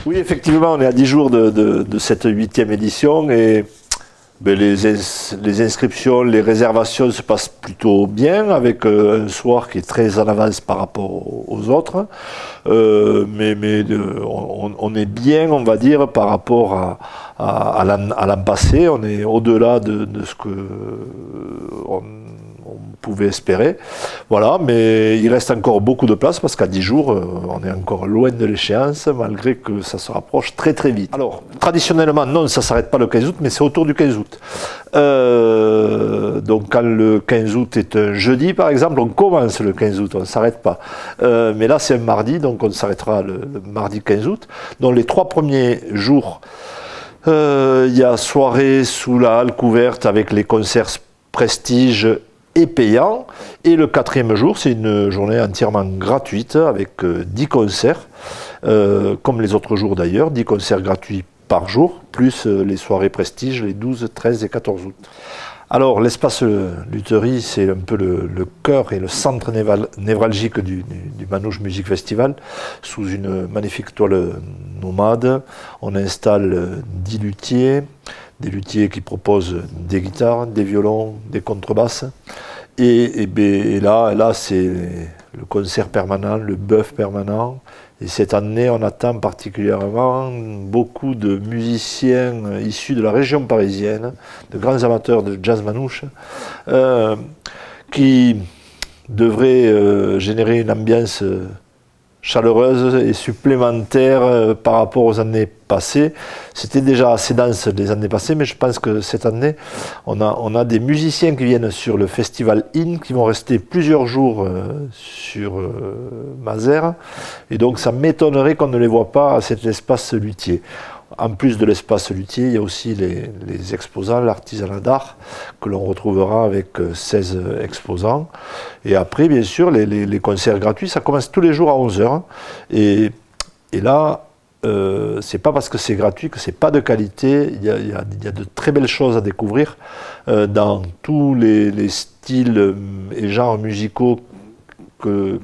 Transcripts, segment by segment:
Oui, effectivement, on est à 10 jours de cette 8e édition et les inscriptions, les réservations se passent plutôt bien avec un soir qui est très en avance par rapport aux autres. On est bien, on va dire, par rapport à l'an passé. On est au-delà de ce que on pouvait espérer. Voilà, mais il reste encore beaucoup de place parce qu'à 10 jours, on est encore loin de l'échéance, malgré que ça se rapproche très très vite. Alors, traditionnellement, non, ça ne s'arrête pas le 15 août, mais c'est autour du 15 août. Donc, quand le 15 août est un jeudi, par exemple, on commence le 15 août, on ne s'arrête pas. Mais là, c'est un mardi, donc on s'arrêtera le mardi 15 août. Donc, les 3 premiers jours, il y a soirée sous la halle couverte avec les concerts Prestige et payant, et le 4e jour c'est une journée entièrement gratuite avec 10 concerts, comme les autres jours d'ailleurs, 10 concerts gratuits par jour, plus les soirées Prestige les 12, 13 et 14 août. Alors l'espace Lutherie, c'est un peu le cœur et le centre névralgique du Manouche Music Festival. Sous une magnifique toile nomade, on installe 10 luthiers, des luthiers qui proposent des guitares, des violons, des contrebasses. Et là c'est le concert permanent, le bœuf permanent. Et cette année, on attend particulièrement beaucoup de musiciens issus de la région parisienne, de grands amateurs de jazz manouche, qui devraient générer une ambiance chaleureuse et supplémentaire par rapport aux années passées. C'était déjà assez dense les années passées, mais je pense que cette année, on a des musiciens qui viennent sur le festival IN, qui vont rester plusieurs jours sur Mazères, et donc ça m'étonnerait qu'on ne les voit pas à cet espace luthier. En plus de l'espace luthier, il y a aussi les exposants, l'artisanat d'art, que l'on retrouvera avec 16 exposants. Et après, bien sûr, les concerts gratuits, ça commence tous les jours à 11 h. Et là, c'est pas parce que c'est gratuit que c'est pas de qualité. Il y a de très belles choses à découvrir dans tous les styles et genres musicaux que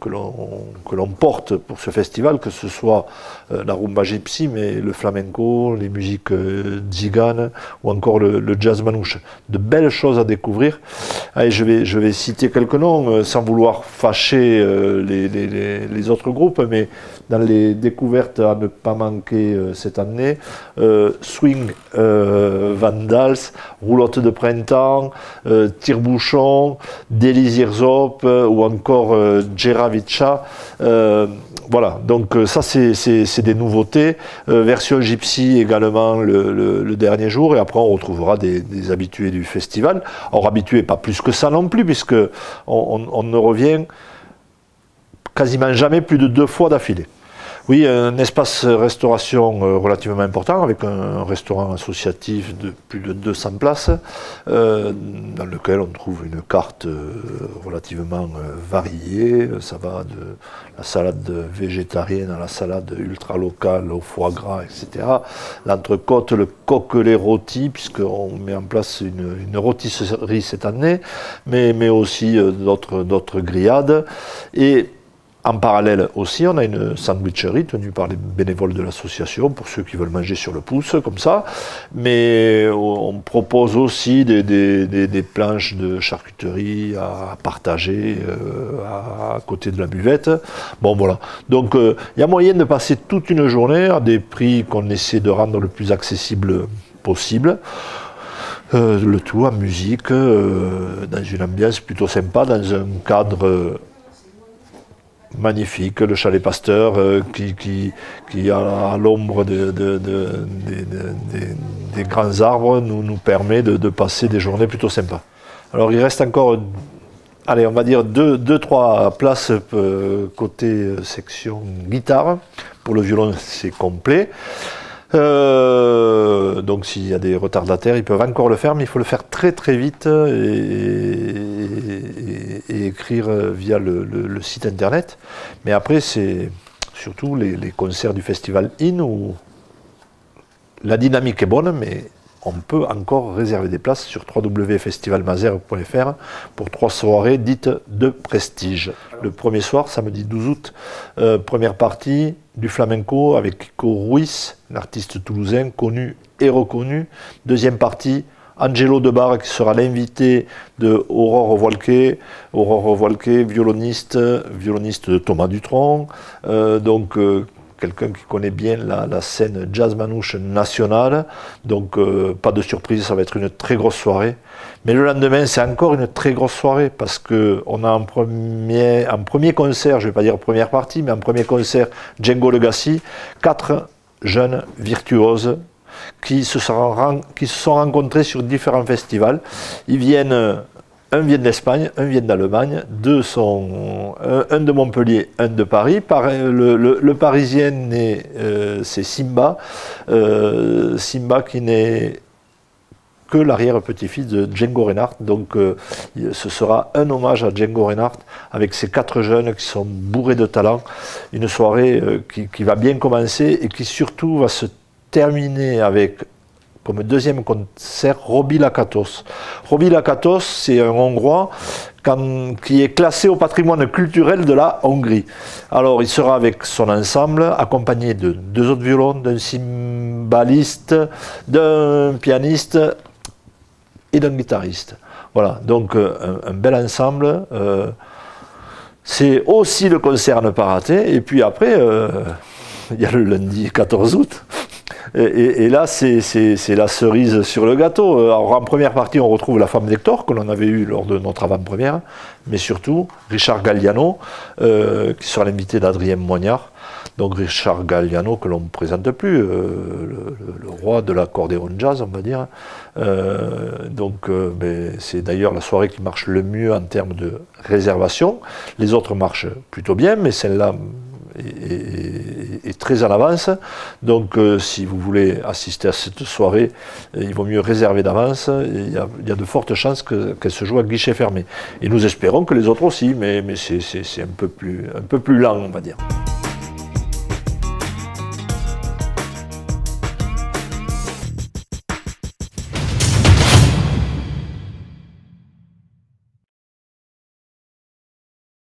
l'on porte pour ce festival, que ce soit la rumba gypsy, mais le flamenco, les musiques tziganes ou encore le jazz manouche. De belles choses à découvrir. Allez, je vais citer quelques noms sans vouloir fâcher les autres groupes, mais dans les découvertes à ne pas manquer cette année, Swing Vandals, Roulotte de Printemps, Tire-Bouchon, Délisier Zop ou encore Gera Vicha. Voilà, donc ça c'est des nouveautés. Version gypsy également le dernier jour, et après on retrouvera des habitués du festival. Or habitués, pas plus que ça non plus, puisque on ne revient quasiment jamais plus de 2 fois d'affilée. Oui, un espace restauration relativement important, avec un restaurant associatif de plus de 200 places, dans lequel on trouve une carte relativement variée. Ça va de la salade végétarienne à la salade ultra locale, au foie gras, etc. L'entrecôte, le coquelet rôti, puisqu'on met en place une rôtisserie cette année, mais aussi d'autres grillades. Et en parallèle aussi, on a une sandwicherie tenue par les bénévoles de l'association, pour ceux qui veulent manger sur le pouce, comme ça. Mais on propose aussi des planches de charcuterie à partager à côté de la buvette. Bon, voilà. Donc, il y a moyen de passer toute une journée à des prix qu'on essaie de rendre le plus accessible possible. Le tout en musique, dans une ambiance plutôt sympa, dans un cadre magnifique, le chalet Pasteur qui à l'ombre des grands arbres nous permet de passer des journées plutôt sympas. Alors il reste encore, allez, on va dire 2-3 places côté section guitare. Pour le violon c'est complet. Donc s'il y a des retardataires, ils peuvent encore le faire, mais il faut le faire très très vite et écrire via le site internet. Mais après, c'est surtout les concerts du festival IN où la dynamique est bonne, mais on peut encore réserver des places sur www.festivalmazères.fr pour 3 soirées dites de prestige. Le premier soir, samedi 12 août, première partie du flamenco avec Kiko Ruiz, un artiste toulousain connu et reconnu. Deuxième partie, Angelo Debar qui sera l'invité de Aurore Voilquet. Aurore Voilquet, violoniste de Thomas Dutronc. Quelqu'un qui connaît bien la scène jazz manouche nationale, donc pas de surprise, ça va être une très grosse soirée. Mais le lendemain, c'est encore une très grosse soirée, parce qu'on a en premier concert, je ne vais pas dire première partie, mais en premier concert, Django Legacy, 4 jeunes virtuoses qui se sont rencontrés sur différents festivals. Un vient d'Espagne, un vient d'Allemagne, un de Montpellier, un de Paris. Le parisien, c'est Simba. Simba qui n'est que l'arrière-petit-fils de Django Reinhardt. Donc ce sera un hommage à Django Reinhardt avec ces 4 jeunes qui sont bourrés de talent. Une soirée qui va bien commencer et qui surtout va se terminer avec, comme deuxième concert, Robi Lakatos. Robi Lakatos, c'est un Hongrois qui est classé au patrimoine culturel de la Hongrie. Alors, il sera avec son ensemble, accompagné de 2 autres violons, d'un cymbaliste, d'un pianiste et d'un guitariste. Voilà, donc un bel ensemble. C'est aussi le concert à ne pas rater. Et puis après, il y a le lundi 14 août. Et là, c'est la cerise sur le gâteau. Alors, en première partie, on retrouve La Femme d'Hector, que l'on avait eue lors de notre avant-première, mais surtout Richard Galliano, qui sera l'invité d'Adrien Moignard. Donc Richard Galliano, que l'on ne présente plus, le roi de l'accordéon jazz, on va dire. C'est d'ailleurs la soirée qui marche le mieux en termes de réservation. Les autres marchent plutôt bien, mais celle-là est très en avance. Donc si vous voulez assister à cette soirée, il vaut mieux réserver d'avance. Il y a de fortes chances qu'elle se joue à guichet fermé. Et nous espérons que les autres aussi, mais c'est un peu plus lent, on va dire.